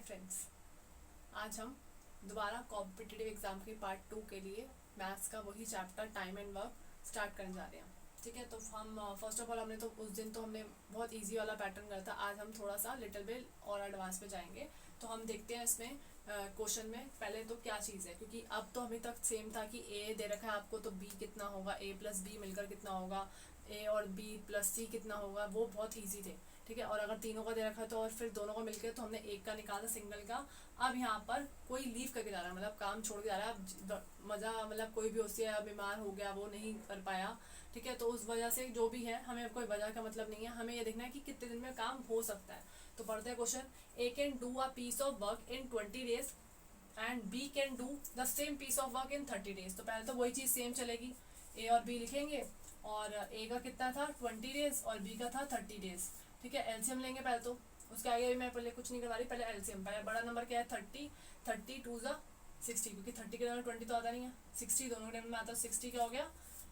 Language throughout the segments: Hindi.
फ्रेंड्स, आज हम दोबारा कॉम्पिटिटिव एग्जाम के पार्ट 2 के लिए मैथ्स का वही chapter time and work start करने जा रहे हैं। ठीक है, तो हम फर्स्ट ऑफ ऑल हमने तो उस दिन तो हमने बहुत इजी वाला पैटर्न करा था। आज हम थोड़ा सा लिटिल बिट और एडवांस पे जाएंगे। तो हम देखते हैं इसमें क्वेश्चन में पहले तो क्या चीज़ है, क्योंकि अब तो अभी तक सेम था कि ए दे रखा है आपको तो बी कितना होगा, ए प्लस बी मिलकर कितना होगा, ए और बी प्लस सी कितना होगा, वो बहुत ईजी थे। ठीक है, और अगर तीनों का दे रखा है तो और फिर दोनों का मिलकर तो हमने एक का निकाला सिंगल का। अब यहाँ पर कोई लीव करके जा रहा है, मतलब काम छोड़ के जा रहा है। अब मजा मतलब कोई भी उससे बीमार हो गया, वो नहीं कर पाया। ठीक है, तो उस वजह से जो भी है हमें कोई वजह का मतलब नहीं है, हमें ये देखना है कि कितने दिन में काम हो सकता है। तो पढ़ते हैं question. A can do a piece of work in 20 days and B can do the same piece of work in 30 days। तो पहले तो वही चीज़ सेम चलेगी, ए और बी लिखेंगे, और ए का कितना था 20 days और बी का था 30 days। ठीक है, एलसीएम लेंगे पहले तो। उसके आगे भी मैं पहले कुछ नहीं करवा रही, पहले एलसीएम। पहले बड़ा नंबर क्या है 30, 30 टू ज़ा 60, क्योंकि 30 के नंबर 20 तो आता नहीं है, 60 दोनों के नंबर में आता है। 60 क्या हो गया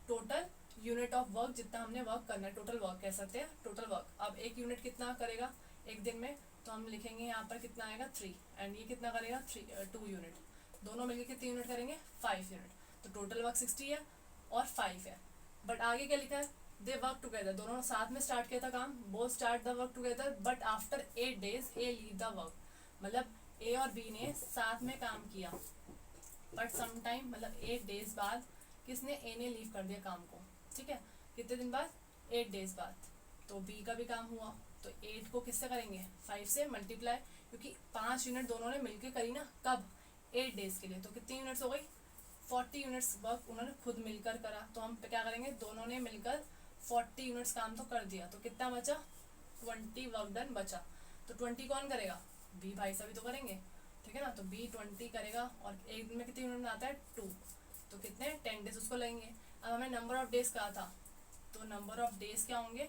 टोटल यूनिट ऑफ वर्क, जितना हमने वर्क करना है, टोटल वर्क कह सकते हैं, टोटल वर्क। अब एक यूनिट कितना करेगा एक दिन में, तो हम लिखेंगे यहाँ पर कितना आएगा 3, एंड ये कितना करेगा 2 यूनिट, दोनों मिलकर कितने यूनिट करेंगे 5 यूनिट। तो टोटल वर्क 60 है और 5 है। बट आगे क्या लिखा है, दे वर्क टुगेदर, दोनों साथ में स्टार्ट किया था काम, both start the work together but after 8 days A leave the work. मतलब ए और बी ने साथ में काम किया, बट समटाइम मतलब 8 days बाद किसने, ए ने लीव कर दिया काम को। ठीक है, कितने दिन बाद 8 days बाद। तो बी का भी काम हुआ, तो 8 को किससे करेंगे 5 से मल्टीप्लाई, क्योंकि 5 यूनिट दोनों ने मिलकर करी ना, कब 8 days के लिए। तो कितनी यूनिट्स हो गई 40 यूनिट्स वर्क उन्होंने खुद मिलकर करा। तो हम क्या करेंगे, दोनों ने मिलकर 40 यूनिट्स काम तो कर दिया, तो कितना बचा 20 वर्क डन बचा। तो 20 कौन करेगा, बी भाई सभी तो करेंगे। ठीक है ना, तो बी 20 करेगा, और एक दिन में कितने यूनिट आता है 2, तो कितने 10 days उसको लगेंगे। अब हमें नंबर ऑफ डेज कहा था, तो नंबर ऑफ डेज क्या होंगे,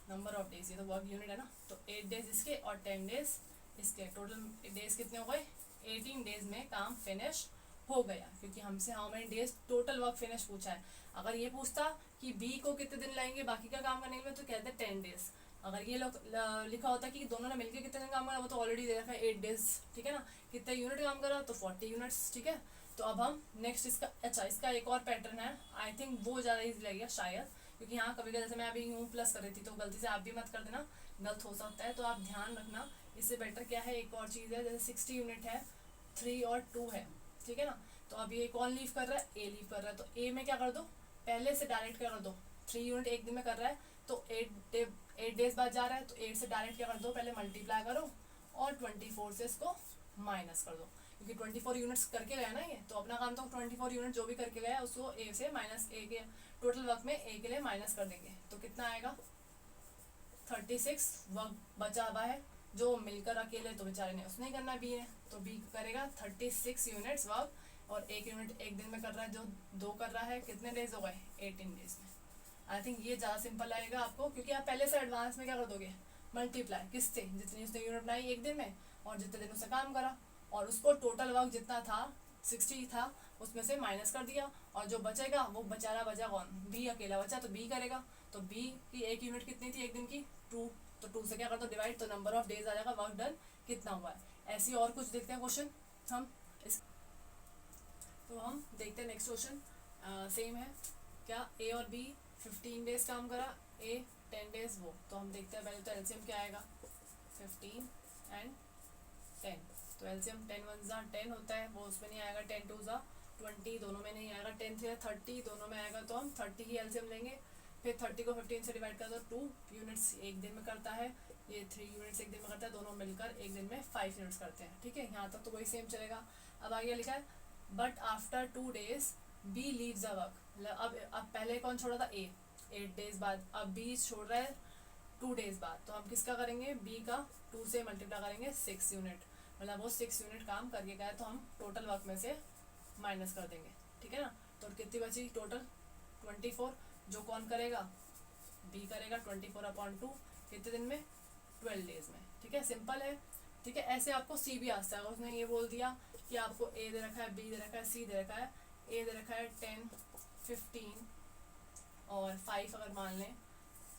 नंबर ऑफ डेज ये तो वर्क यूनिट है ना, तो 8 days इसके और 10 days इसके, टोटल डेज कितने हो गए 18 days में काम फिनिश हो गया। क्योंकि हमसे how many days total work finish पूछा है। अगर ये पूछता कि बी को कितने दिन लगेंगे बाकी का काम करने में, तो कहते 10 days। अगर ये लिखा होता कि दोनों ने मिलकर कितने दिन काम करा, वो तो ऑलरेडी दे रखा है 8 days। ठीक है ना, कितने यूनिट काम करा, तो 40 यूनिट्स। ठीक है, तो अब हम नेक्स्ट इसका, अच्छा इसका एक और पैटर्न है, आई थिंक वो ज़्यादा ईजी लगेगा शायद, क्योंकि यहाँ कभी कभी जैसे मैं अभी यूँ प्लस कर रही थी, तो गलती से आप भी मत कर देना, गलत हो सकता है, तो आप ध्यान रखना। इससे बेटर क्या है, एक और चीज़ है, जैसे 60 यूनिट है, 3 और 2 है। ठीक है ना, तो अब ये कौन लीव कर रहा है, ए लीव कर रहा है, तो ए में क्या कर दो, पहले से डायरेक्ट क्या कर दो, 3 यूनिट एक दिन में कर रहा है, तो 8 days बाद जा रहा है, तो 8 से डायरेक्ट क्या कर दो, पहले मल्टीप्लाई करो और 24 से इसको माइनस कर दो, क्योंकि 24 यूनिट्स करके गया ना ये, तो अपना काम तो 24 यूनिट जो भी करके गया उसको ए से माइनस, ए के टोटल वर्क में ए के लिए माइनस कर देंगे। तो कितना आएगा 36 वर्क बचा हुआ है, जो मिलकर अकेले तो बेचारे ने उसने करना बी ने, तो बी करेगा 36 यूनिट्स वर्क, और एक यूनिट एक दिन में कर रहा है, जो 2 कर रहा है, कितने डेज हो गए 18 days में। आई थिंक ये ज़्यादा सिंपल लगेगा आपको, क्योंकि आप पहले से एडवांस में क्या कर दोगे, मल्टीप्लाई किससे, जितनी उसने यूनिट बनाई एक दिन में और जितने दिन उसने काम करा, और उसको टोटल वर्क जितना था 60 था उसमें से माइनस कर दिया, और जो बचेगा वो बेचारा बचा कौन, बी अकेला बचा, तो बी करेगा। तो बी की एक यूनिट कितनी थी एक दिन की 2, तो 2 से क्या कर दो डिवाइड, तो नंबर ऑफ डेज आ जाएगा, वर्क डन कितना हुआ है। ऐसे और कुछ देखते हैं क्वेश्चन हम इस, तो हम देखते हैं नेक्स्ट क्वेश्चन। सेम है क्या, ए और बी 15 डेज काम करा, ए 10 days वो, तो हम देखते हैं पहले तो एलसीएम क्या आएगा 15 एंड 10, तो एलसीएम 10 1 ज़ा 10 होता है, वो उसमें नहीं आएगा, 10 2 ज़ा 20 दोनों में नहीं आएगा, 10 3 30 दोनों में आएगा, तो हम 30 ही एलसीएम लेंगे। फिर 30 को 15 से डिवाइड कर दो, 2 यूनिट्स एक दिन में करता है, ये 3 यूनिट्स एक दिन में करता है, दोनों मिलकर एक दिन में 5 यूनिट्स करते हैं। ठीक है, यहाँ तक तो वही सेम चलेगा। अब आगे लिखा है but after 2 days B leaves the work. अब पहले कौन छोड़ा था, ए 8 days बाद, अब बी छोड़ रहा है 2 days बाद, तो हम किसका करेंगे, बी का 2 से मल्टीप्लाई करेंगे 6 यूनिट, मतलब वो 6 यूनिट काम करके गया, तो हम टोटल वर्क में से माइनस कर देंगे। ठीक है ना, तो कितनी बची टोटल 24, जो कौन करेगा, बी करेगा 24/2, कितने दिन में 12 days में। ठीक है, सिंपल है। ठीक है, ऐसे आपको सी भी आ सकता है, अगर उसने ये बोल दिया कि आपको ए दे रखा है, बी दे रखा है, सी दे रखा है, ए दे रखा है 10 15 और 5 अगर मान लें,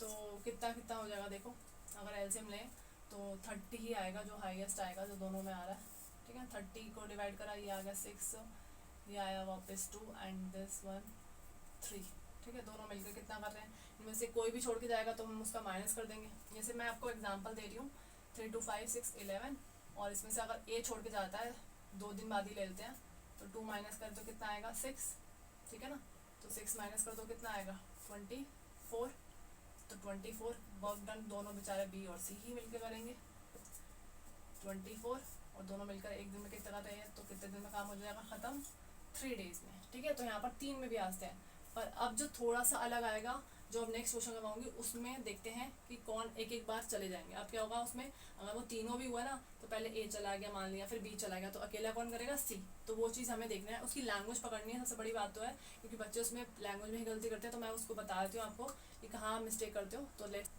तो कितना कितना हो जाएगा देखो, अगर एलसीएम लें तो 30 ही आएगा, जो हाईएस्ट आएगा, जो दोनों में आ रहा है, ठीक है। 30 को डिवाइड करा, ये आ गया 6, ये आया वापस 2 एंड दिस वन 3, ठीक है। दोनों मिलकर कितना कर रहे हैं, इनमें से कोई भी छोड़ के जाएगा तो हम उसका माइनस कर देंगे। जैसे मैं आपको एग्जांपल दे रही हूँ, 3 2 5 6 11, और इसमें से अगर ए छोड़ के जाता है, 2 दिन बाद ही ले लेते हैं, तो 2 माइनस कर दो कितना आएगा 6, ठीक है ना। तो 6 माइनस कर दो कितना आएगा 24, तो 24 वर्क डन दोनों बेचारे बी और सी ही मिलकर करेंगे। 24 और दोनों मिलकर एक दिन में कितना कर रहे हैं, तो कितने दिन में काम हो जाएगा खत्म, 3 डेज में, ठीक है। तो यहाँ पर 3 में भी आते हैं, पर अब जो थोड़ा सा अलग आएगा, जो अब नेक्स्ट क्वेश्चन करवाऊंगी उसमें देखते हैं कि कौन एक एक बार चले जाएंगे। अब क्या होगा उसमें, अगर वो तीनों भी हुआ ना, तो पहले ए चला गया मान लिया, फिर बी चला गया, तो अकेला कौन करेगा सी। तो वो चीज़ हमें देखना है, उसकी लैंग्वेज पकड़नी है, सबसे बड़ी बात तो है, क्योंकि बच्चे उसमें लैंग्वेज में ही गलती करते हैं। तो मैं उसको बता देती हूँ आपको कि कहाँ मिस्टेक करते हो। तो लेट्स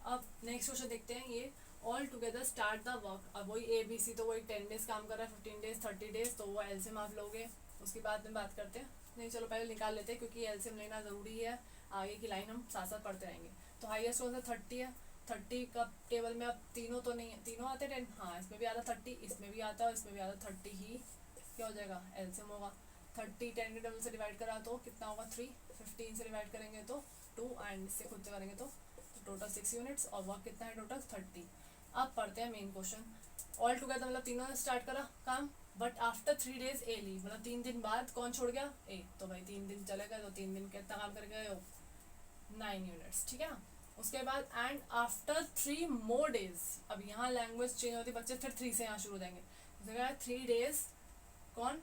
अब नेक्स्ट क्वेश्चन देखते हैं, ये all together start the work. अब वही ए बी सी, तो वही 10 डेज काम कर रहा है, 15 डेज, 30 डेज, तो वो एलसीएम आप लोगे, उसके बाद में बात करते हैं। नहीं चलो पहले निकाल लेते हैं, क्योंकि एलसीएम लेना ज़रूरी है, आगे की लाइन हम साथ साथ पढ़ते रहेंगे। तो हाईएस्ट कौन सा 30 है, 30 का टेबल में अब तीनों तो नहीं है, तीनों आते 10, हाँ इसमें भी आता 30, इसमें भी आता, और इसमें भी आता 30 ही क्या हो जाएगा एलसीएम होगा। 30 10 के टेबल से डिवाइड करा तो कितना होगा 3, 15 से डिवाइड करेंगे तो 2, एंड इससे खुद से करेंगे तो टोटल 6 यूनिट्स, और वर्क कितना है टोटल 30। अब पढ़ते हैं मेन क्वेश्चन। ऑल टुगेदर मतलब तीनों ने स्टार्ट करा काम, but after 3 days A leave, मतलब 3 दिन बाद कौन छोड़ गया ए, तो भाई 3 दिन चले गए, तो 3 दिन कितना काम कर गए हो 9 यूनिट्स, ठीक है। उसके बाद एंड आफ्टर 3 मोर डेज, अब यहाँ लैंग्वेज चेंज होती है, बच्चे फिर 3 से यहाँ शुरू हो जाएंगे। 3 डेज कौन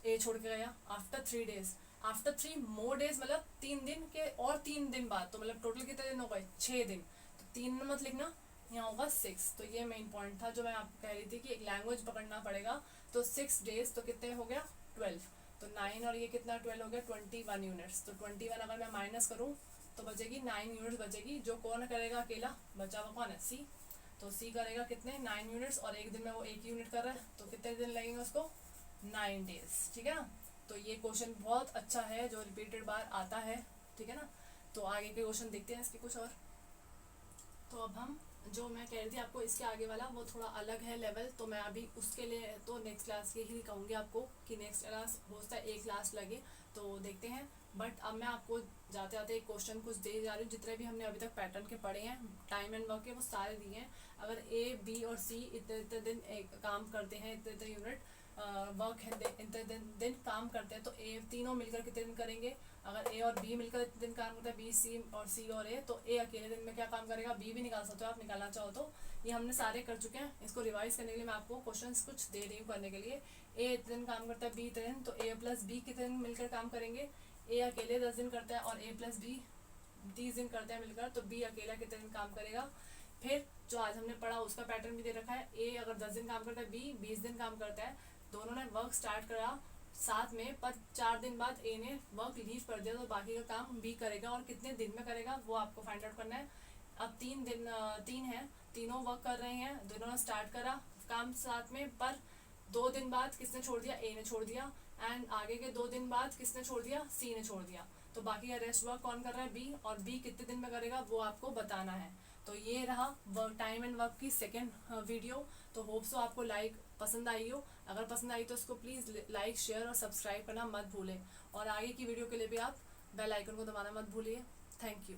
ए छोड़ के गया, after 3 days, after 3 more days मतलब 3 दिन के और 3 दिन बाद, तो मतलब टोटल कितने दिन हो गए 6 दिन, तो 3 मत लिखना, यहाँ होगा 6। तो ये मेन पॉइंट था जो मैं आपको कह रही थी कि एक लैंग्वेज पकड़ना पड़ेगा। तो 6 डेज तो कितने हो गया 12, तो 9 और ये कितना 12 हो गया 21 यूनिट्स। तो 21 अगर मैं माइनस करूँ तो बचेगी 9 यूनिट्स बचेगी, जो कौन करेगा अकेला, बचा हुआ कौन है सी, तो सी करेगा कितने 9 यूनिट्स, और एक दिन में वो 1 यूनिट कर रहा है, तो कितने दिन लगेंगे उसको 9 डेज, ठीक है ना। तो ये क्वेश्चन बहुत अच्छा है जो रिपीटेड बार आता है, ठीक है ना। तो आगे के क्वेश्चन देखते हैं इसके कुछ और। तो अब हम जो मैं कह रही थी आपको इसके आगे वाला वो थोड़ा अलग है लेवल, तो मैं अभी उसके लिए तो नेक्स्ट क्लास के ही कहूँगी आपको कि नेक्स्ट क्लास हो सकता है एक क्लास लगे, तो देखते हैं। बट अब मैं आपको जाते जाते एक क्वेश्चन कुछ दे जा रही हूँ, जितने भी हमने अभी तक पैटर्न के पढ़े हैं टाइम एंड वर्क के वो सारे दिए हैं। अगर ए बी और सी इतने इतने दिन एक काम करते हैं, इतने इतने यूनिट वर्क है इतने दिन काम करते हैं, तो ए तीनों मिलकर कितने दिन करेंगे। अगर ए और बी मिलकर इतने दिन काम करते हैं, बी सी और सी और ए, तो ए अकेले दिन में क्या काम करेगा, बी भी निकाल सकते हो आप निकालना चाहो तो। ये हमने सारे कर चुके हैं, इसको रिवाइज करने के लिए मैं आपको क्वेश्चंस कुछ दे रही हूँ करने के लिए। ए इतने दिन काम करता है, बी इतने दिन, तो ए प्लस बी कितने दिन मिलकर काम करेंगे। ए अकेले 10 दिन करता है और ए प्लस बी 30 दिन करते हैं मिलकर, तो बी अकेला कितने दिन काम करेगा। फिर जो आज हमने पढ़ा उसका पैटर्न भी दे रखा है, ए अगर 10 दिन काम करता है, बी 20 दिन काम करता है, दोनों ने वर्क स्टार्ट करा साथ में, पर 4 दिन बाद ए ने वर्क लीव कर दिया, तो बाकी का काम बी करेगा, और कितने दिन में करेगा वो आपको फाइंड आउट करना है। अब 3 है, तीनों वर्क कर रहे हैं, दोनों ने स्टार्ट करा काम साथ में, पर 2 दिन बाद किसने छोड़ दिया, ए ने छोड़ दिया, एंड आगे के 2 दिन बाद किसने छोड़ दिया, सी ने छोड़ दिया, तो बाकी का रेस्ट वर्क कौन कर रहा है, बी, और बी कितने दिन में करेगा वो आपको बताना है। तो ये रहा वर्क टाइम एंड वर्क की सेकेंड वीडियो। तो होप सो आपको पसंद आई हो, अगर पसंद आई तो इसको प्लीज़ लाइक शेयर और सब्सक्राइब करना मत भूलें, और आगे की वीडियो के लिए भी आप बेल आइकन को दबाना मत भूलिए। Thank you.